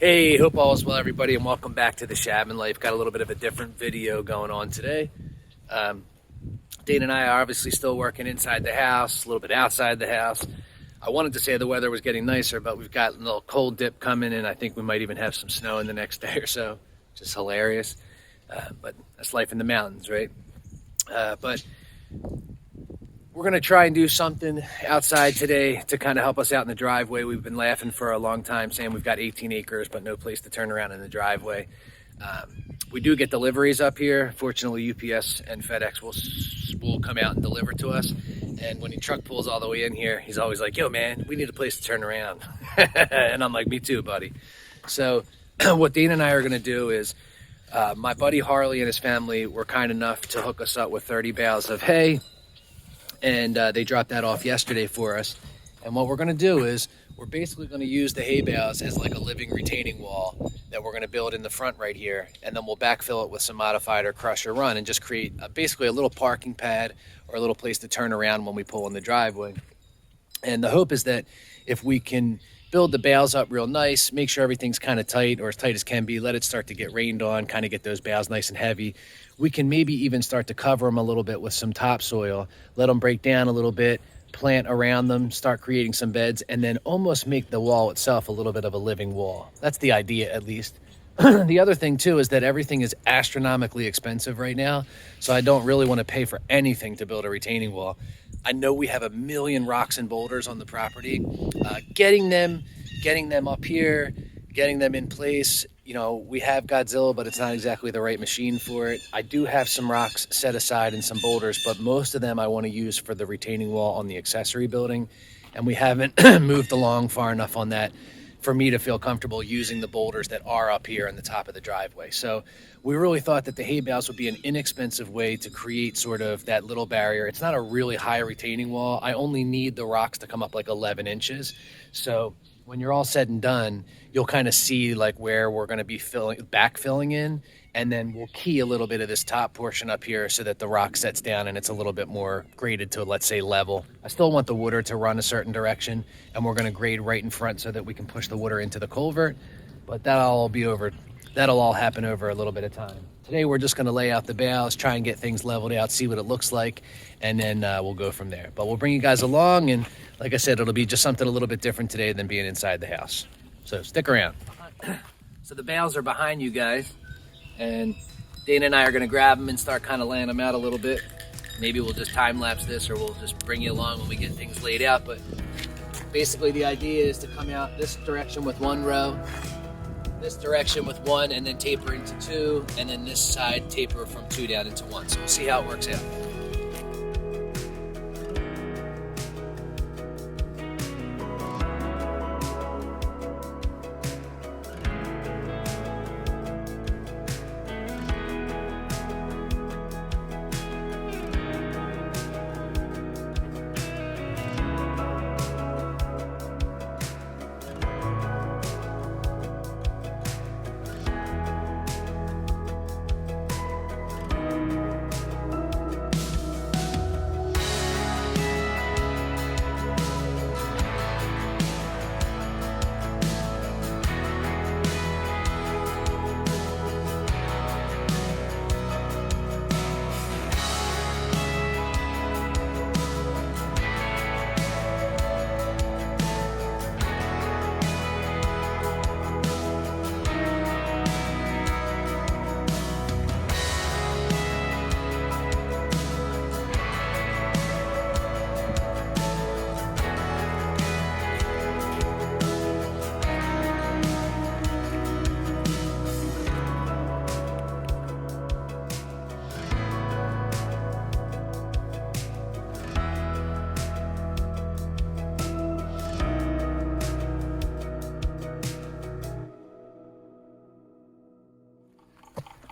Hey, hope all is well, everybody, and welcome back to the ShabinLife. Got a little bit of a different video going on today. Dayna and I are obviously still working inside the house, a little bit outside the house. I wanted to say the weather was getting nicer, but we've got a little cold dip coming, and I think we might even have some snow in the next day or so. Just hilarious. But that's life in the mountains, right? But we're going to try and do something outside today to kind of help us out in the driveway. We've been laughing for a long time saying we've got 18 acres, but no place to turn around in the driveway. We do get deliveries up here. Fortunately, UPS and FedEx will come out and deliver to us. And when the truck pulls all the way in here, he's always like, yo, man, we need a place to turn around. And I'm like, me too, buddy. So what Dayna and I are going to do is my buddy Harley and his family were kind enough to hook us up with 30 bales of hay. And they dropped that off yesterday for us. And what we're going to do is we're basically going to use the hay bales as like a living retaining wall that we're going to build in the front right here. And then we'll backfill it with some modified or crush or run and just create basically a little parking pad or a little place to turn around when we pull in the driveway. And the hope is that if we can build the bales up real nice, make sure everything's kind of tight or as tight as can be, let it start to get rained on, kind of get those bales nice and heavy. We can maybe even start to cover them a little bit with some topsoil, let them break down a little bit, plant around them, start creating some beds, and then almost make the wall itself a little bit of a living wall. That's the idea, at least. The other thing, too, is that everything is astronomically expensive right now, so I don't really want to pay for anything to build a retaining wall. I know we have a million rocks and boulders on the property. Getting them up here, getting them in place, you know, we have Godzilla, but it's not exactly the right machine for it. I do have some rocks set aside and some boulders, but most of them I want to use for the retaining wall on the accessory building. And we haven't moved along far enough on that for me to feel comfortable using the boulders that are up here on the top of the driveway. So we really thought that the hay bales would be an inexpensive way to create sort of that little barrier. It's not a really high retaining wall. I only need the rocks to come up like 11 inches. So when you're all said and done, you'll kind of see like where we're going to be backfilling in, and then we'll key a little bit of this top portion up here so that the rock sets down and it's a little bit more graded to, let's say, level. I still want the water to run a certain direction, and we're going to grade right in front so that we can push the water into the culvert, but that'll all happen over a little bit of time. Today we're just going to lay out the bales, try and get things leveled out, see what it looks like, and then we'll go from there. But we'll bring you guys along, and like I said, it'll be just something a little bit different today than being inside the house. So stick around. So the bales are behind you guys, and Dayna and I are going to grab them and start kind of laying them out a little bit. Maybe we'll just time lapse this, or we'll just bring you along when we get things laid out. But basically the idea is to come out this direction with one row, this direction with one, and then taper into two, and then this side taper from two down into one. So we'll see how it works out.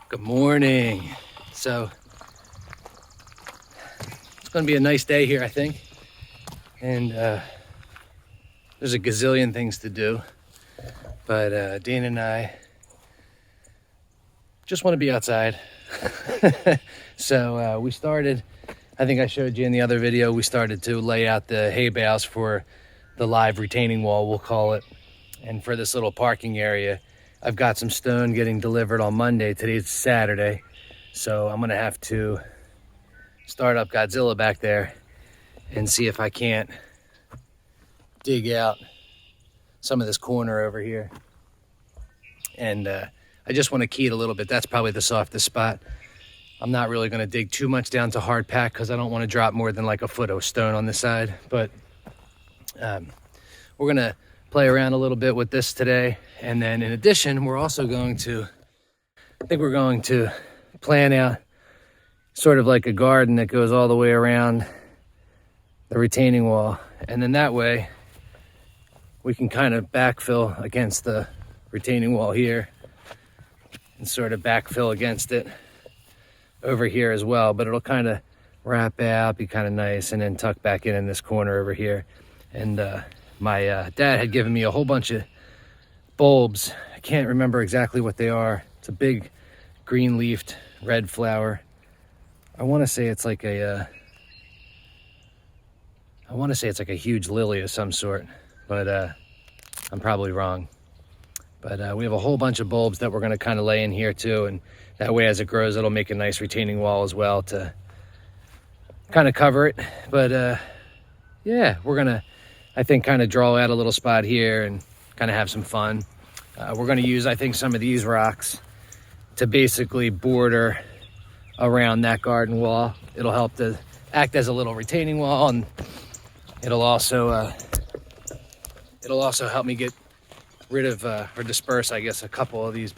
Good morning. So it's going to be a nice day here, I think. And there's a gazillion things to do. But Dayna and I just want to be outside. So we started, I think I showed you in the other video, we started to lay out the hay bales for the live retaining wall, we'll call it. And for this little parking area, I've got some stone getting delivered on Monday. Today's Saturday, so I'm gonna have to start up Godzilla back there and see if I can't dig out some of this corner over here. And I just want to key it a little bit. That's probably the softest spot. I'm not really going to dig too much down to hard pack because I don't want to drop more than like a foot of stone on this side. But we're going to play around a little bit with this today. And then in addition, we're also going to, I think we're going to plan out sort of like a garden that goes all the way around the retaining wall. And then that way we can kind of backfill against the retaining wall here and sort of backfill against it over here as well, but it'll kind of wrap out, be kind of nice, and then tuck back in this corner over here. And my dad had given me a whole bunch of bulbs. I can't remember exactly what they are. It's a big green leafed red flower. I want to say it's like a huge lily of some sort, but I'm probably wrong. But we have a whole bunch of bulbs that we're going to kind of lay in here too, and that way as it grows it'll make a nice retaining wall as well to kind of cover it. But yeah, we're going to, I think, kind of draw out a little spot here and kind of have some fun. We're going to use, I think, some of these rocks to basically border around that garden wall. It'll help to act as a little retaining wall, and it'll also help me get rid of or disperse, I guess, a couple of these,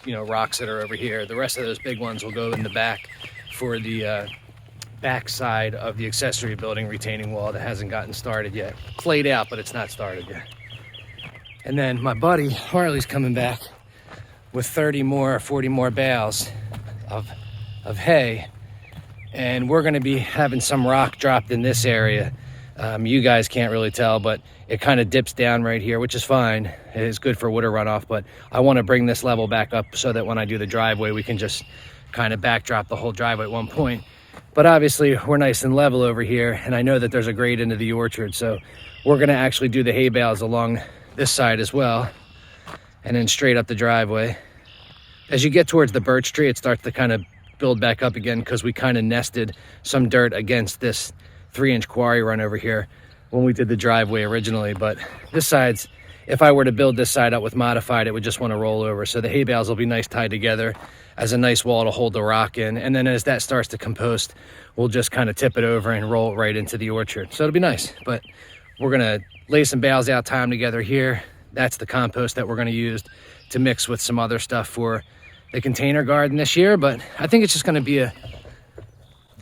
rocks that are over here. The rest of those big ones will go in the back for the back side of the accessory building retaining wall that hasn't gotten started yet. It's laid out, but it's not started yet. And then my buddy Harley's coming back with 30 more, 40 more bales of hay, and we're going to be having some rock dropped in this area. You guys can't really tell, but it kind of dips down right here, which is fine. It is good for water runoff, but I want to bring this level back up so that when I do the driveway, we can just kind of backdrop the whole driveway at one point. But obviously, we're nice and level over here, and I know that there's a grade into the orchard, so we're going to actually do the hay bales along this side as well, and then straight up the driveway. As you get towards the birch tree, it starts to kind of build back up again because we kind of nested some dirt against this 3-inch quarry run over here when we did the driveway originally. But this side's, if I were to build this side up with modified, it would just want to roll over. So the hay bales will be nice tied together as a nice wall to hold the rock in. And then as that starts to compost, we'll just kind of tip it over and roll it right into the orchard. So it'll be nice. But we're going to lay some bales out, tie them together here. That's the compost that we're going to use to mix with some other stuff for the container garden this year. But I think it's just going to be a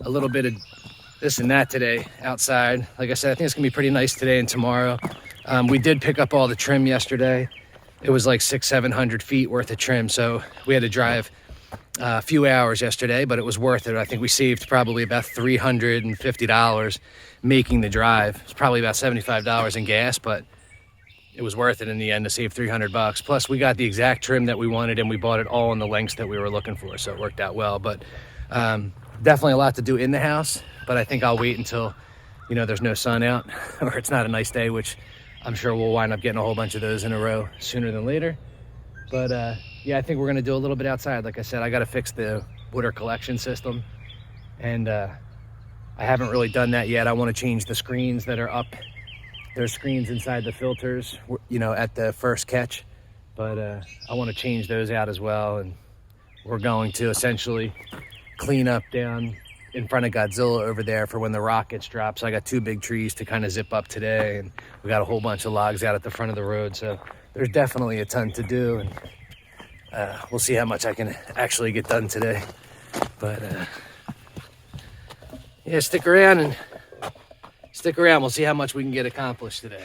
little bit of this and that today outside. Like I said, I think it's gonna be pretty nice today and tomorrow. We did pick up all the trim yesterday. It was like 600-700 feet worth of trim, so we had to drive a few hours yesterday, but it was worth it. I think we saved probably about $350 making the drive. It's probably about $75 in gas, but it was worth it in the end to save $300. Plus we got the exact trim that we wanted, and we bought it all in the lengths that we were looking for, so it worked out well. But definitely a lot to do in the house, but I think I'll wait until, there's no sun out or it's not a nice day, which I'm sure we'll wind up getting a whole bunch of those in a row sooner than later. But yeah, I think we're going to do a little bit outside. Like I said, I got to fix the water collection system, and I haven't really done that yet. I want to change the screens that are up. There's screens inside the filters, at the first catch, but I want to change those out as well. And we're going to essentially clean up down in front of Godzilla over there for when the rock gets dropped. So I got 2 big trees to kind of zip up today, and we got a whole bunch of logs out at the front of the road. So there's definitely a ton to do, and we'll see how much I can actually get done today. But yeah, stick around. We'll see how much we can get accomplished today.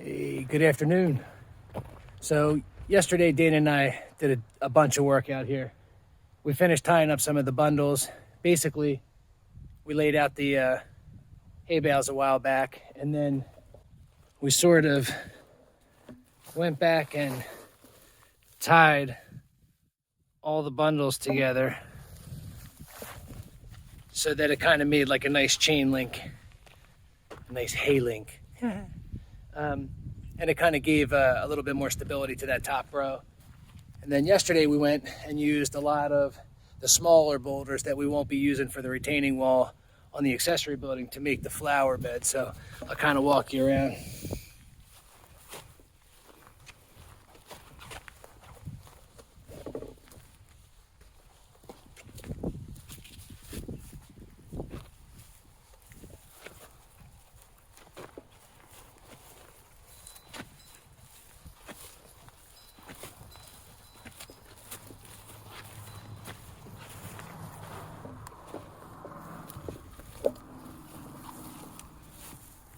Hey, good afternoon. So yesterday, Dayna and I did a bunch of work out here. We finished tying up some of the bundles. Basically, we laid out the hay bales a while back, and then we sort of went back and tied all the bundles together so that it kind of made like a nice chain link, a nice hay link. And it kind of gave a little bit more stability to that top row. And then yesterday we went and used a lot of the smaller boulders that we won't be using for the retaining wall on the accessory building to make the flower bed. So I'll kind of walk you around.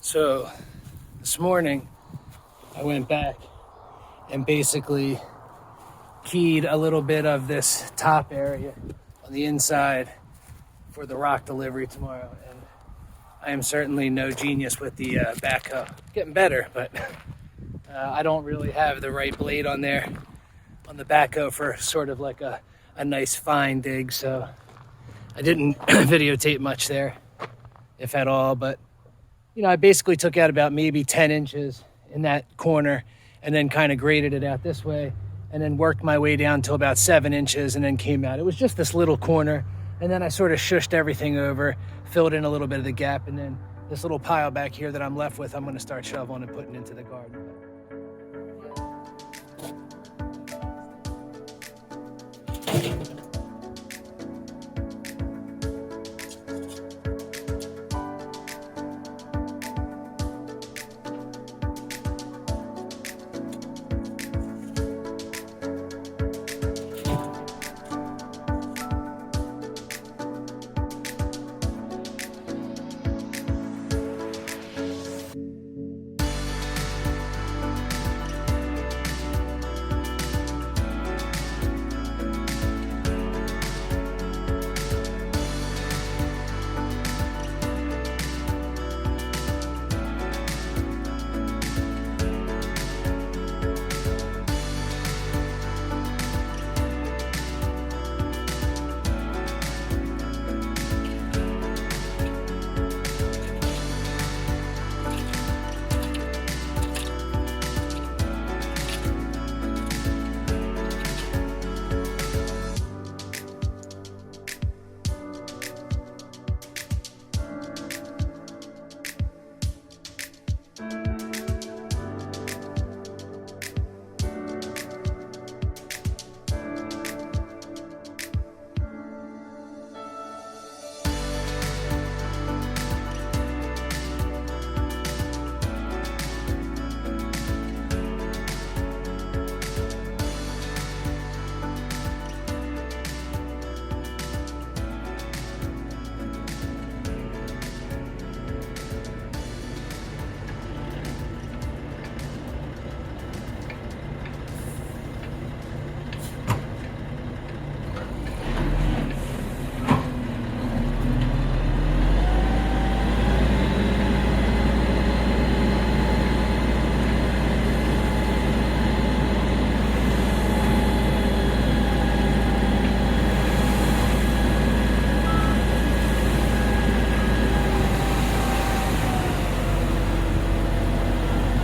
So this morning I went back and basically keyed a little bit of this top area on the inside for the rock delivery tomorrow. And I am certainly no genius with the backhoe. Getting better, but I don't really have the right blade on there on the backhoe for sort of like a nice fine dig. So I didn't videotape much there, if at all, but you know, I basically took out about maybe 10 inches in that corner and then kind of graded it out this way and then worked my way down to about 7 inches and then came out. It was just this little corner, and then I sort of shushed everything over, filled in a little bit of the gap, and then this little pile back here that I'm left with, I'm going to start shoveling and putting into the garden.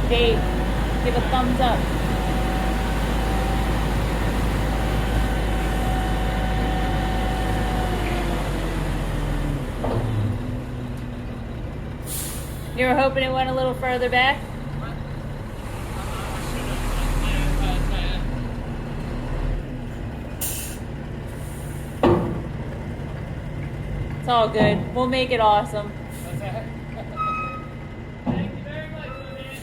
Dave, give a thumbs up. You were hoping it went a little further back? It's all good. We'll make it awesome. Thank you very much, man.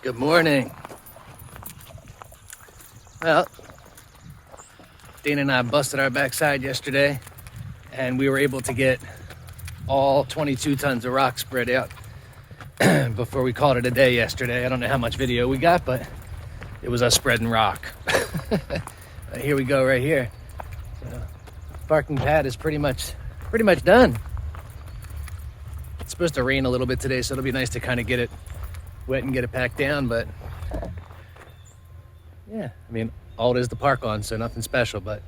Good morning. Well, Dana and I busted our backside yesterday, and we were able to get all 22 tons of rock spread out before we called it a day yesterday. I don't know how much video we got, but it was us spreading rock. Here we go right here. So, parking pad is pretty much done. It's supposed to rain a little bit today, so it'll be nice to kind of get it wet and get it packed down, but yeah, I mean, all it is to park on, so nothing special, but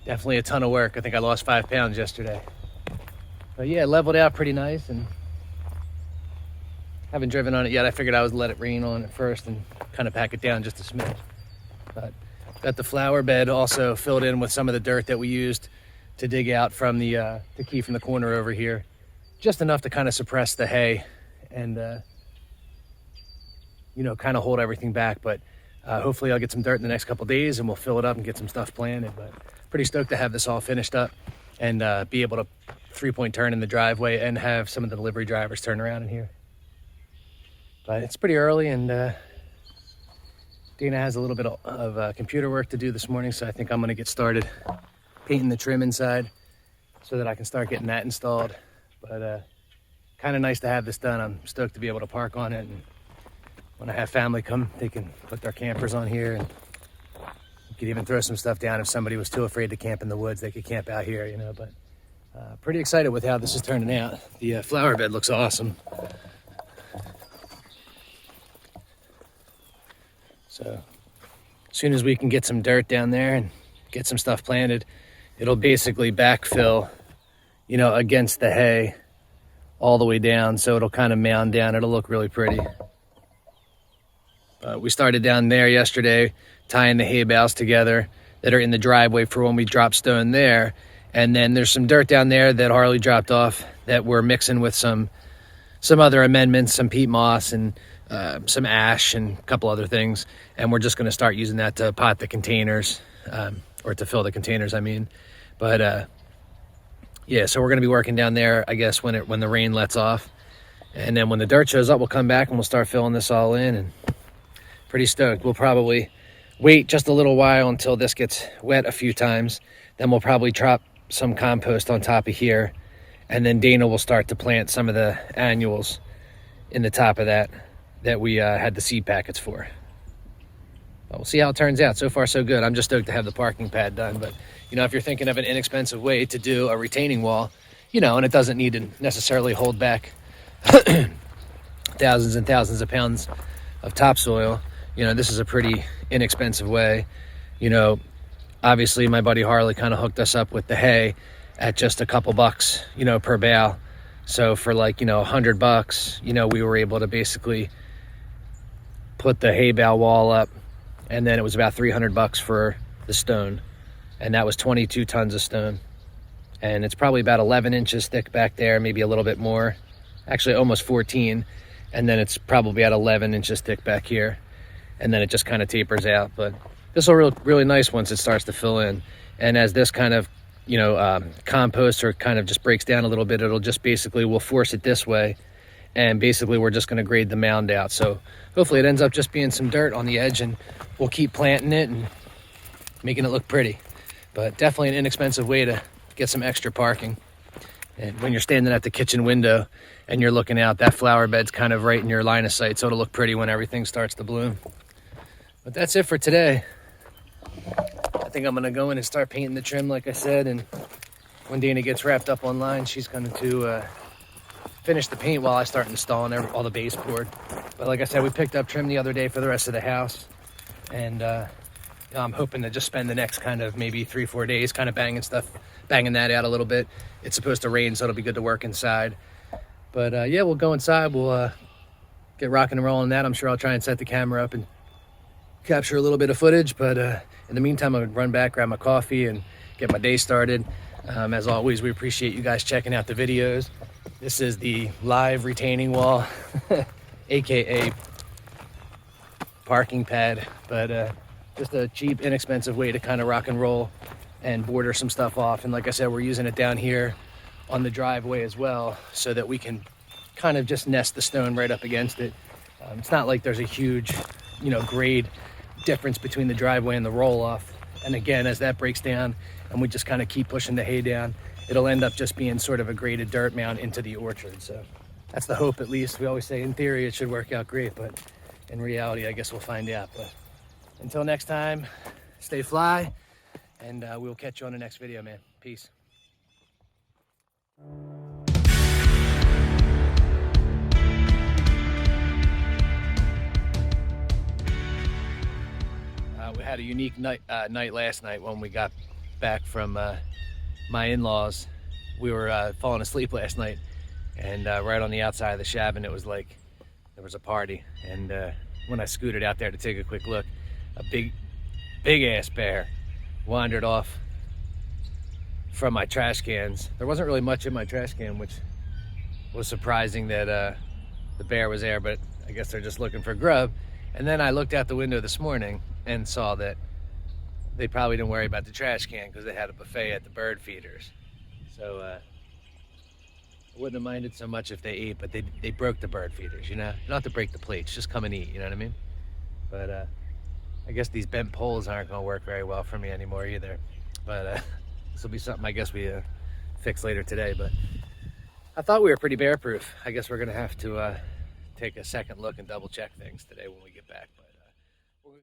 definitely a ton of work. I think I lost 5 pounds yesterday. But yeah, leveled out pretty nice, and haven't driven on it yet. I figured I would let it rain on it first and kind of pack it down just a smidge. But got the flower bed also filled in with some of the dirt that we used to dig out from the key from the corner over here. Just enough to kind of suppress the hay and, you know, kind of hold everything back. But hopefully I'll get some dirt in the next couple days and we'll fill it up and get some stuff planted. But pretty stoked to have this all finished up and be able to 3-point turn in the driveway and have some of the delivery drivers turn around in here. But it's pretty early, and Dana has a little bit of computer work to do this morning, so I think I'm going to get started painting the trim inside so that I can start getting that installed. But kind of nice to have this done. I'm stoked to be able to park on it, and when I have family come, they can put their campers on here, and you could even throw some stuff down if somebody was too afraid to camp in the woods. They could camp out here, you know. But pretty excited with how this is turning out. The flower bed looks awesome. So as soon as we can get some dirt down there and get some stuff planted, it'll basically backfill, you know, against the hay all the way down. So it'll kind of mound down. It'll look really pretty. We started down there yesterday, tying the hay bales together that are in the driveway for when we drop stone there. And then there's some dirt down there that Harley dropped off that we're mixing with some other amendments, some peat moss and some ash and a couple other things. And we're just going to start using that to pot the containers, or to fill the containers, I mean. But yeah, so we're going to be working down there, I guess, when the rain lets off. And then when the dirt shows up, we'll come back and we'll start filling this all in. And pretty stoked. We'll probably wait just a little while until this gets wet a few times. Then we'll probably drop some compost on top of here. And then Dana will start to plant some of the annuals in the top of that we had the seed packets for. But we'll see how it turns out. So far, so good. I'm just stoked to have the parking pad done. But, you know, if you're thinking of an inexpensive way to do a retaining wall, you know, and it doesn't need to necessarily hold back thousands and thousands of pounds of topsoil, you know, this is a pretty inexpensive way. You know, obviously my buddy Harley kind of hooked us up with the hay at just a couple bucks, you know, per bale. So for like, you know, $100, you know, we were able to basically put the hay bale wall up, and then it was about $300 for the stone, and that was 22 tons of stone. And it's probably about 11 inches thick back there, maybe a little bit more, actually almost 14. And then it's probably at 11 inches thick back here, and then it just kind of tapers out. But this will really nice once it starts to fill in. And as this kind of, you know, compost or kind of just breaks down a little bit, it'll just basically, we'll force it this way, and basically we're just going to grade the mound out. So hopefully it ends up just being some dirt on the edge, and we'll keep planting it and making it look pretty. But definitely an inexpensive way to get some extra parking. And when you're standing at the kitchen window and you're looking out, that flower bed's kind of right in your line of sight, so it'll look pretty when everything starts to bloom. But that's it for today. I think I'm going to go in and start painting the trim, like I said, and when Dana gets wrapped up online, she's going to finish the paint while I start installing all the baseboard. But like I said, we picked up trim the other day for the rest of the house, and I'm hoping to just spend the next kind of maybe 3-4 days kind of banging that out a little bit. It's supposed to rain, so it'll be good to work inside. But yeah, we'll go inside. We'll get rocking and rolling that. I'm sure I'll try and set the camera up and capture a little bit of footage. But in the meantime, I'm gonna run back, grab my coffee, and get my day started. As always, we appreciate you guys checking out the videos. This is the live retaining wall, a.k.a. parking pad, but just a cheap, inexpensive way to kind of rock and roll and border some stuff off. And like I said, we're using it down here on the driveway as well, so that we can kind of just nest the stone right up against it It's not like there's a huge, grade difference between the driveway and the roll-off. And again, as that breaks down and we just kind of keep pushing the hay down, it'll end up just being sort of a graded dirt mound into the orchard. So that's the hope, at least. We always say in theory it should work out great, but in reality, I guess we'll find out. But until next time, stay fly, and we'll catch you on the next video, man. Peace. We had a unique night last night when we got back from my in-laws. We were falling asleep last night, and right on the outside of the Shabin, it was like there was a party. And when I scooted out there to take a quick look, a big ass bear wandered off from my trash cans. There wasn't really much in my trash can, which was surprising that the bear was there, but I guess they're just looking for grub. And then I looked out the window this morning and saw that they probably didn't worry about the trash can because they had a buffet at the bird feeders. So I wouldn't have minded so much if they ate, but they broke the bird feeders, You don't have to break the plates, just come and eat, you know what I mean? But I guess these bent poles aren't gonna work very well for me anymore either. But this will be something I guess we fix later today. But I thought we were pretty bear proof. I guess we're gonna have to take a second look and double check things today when we get back.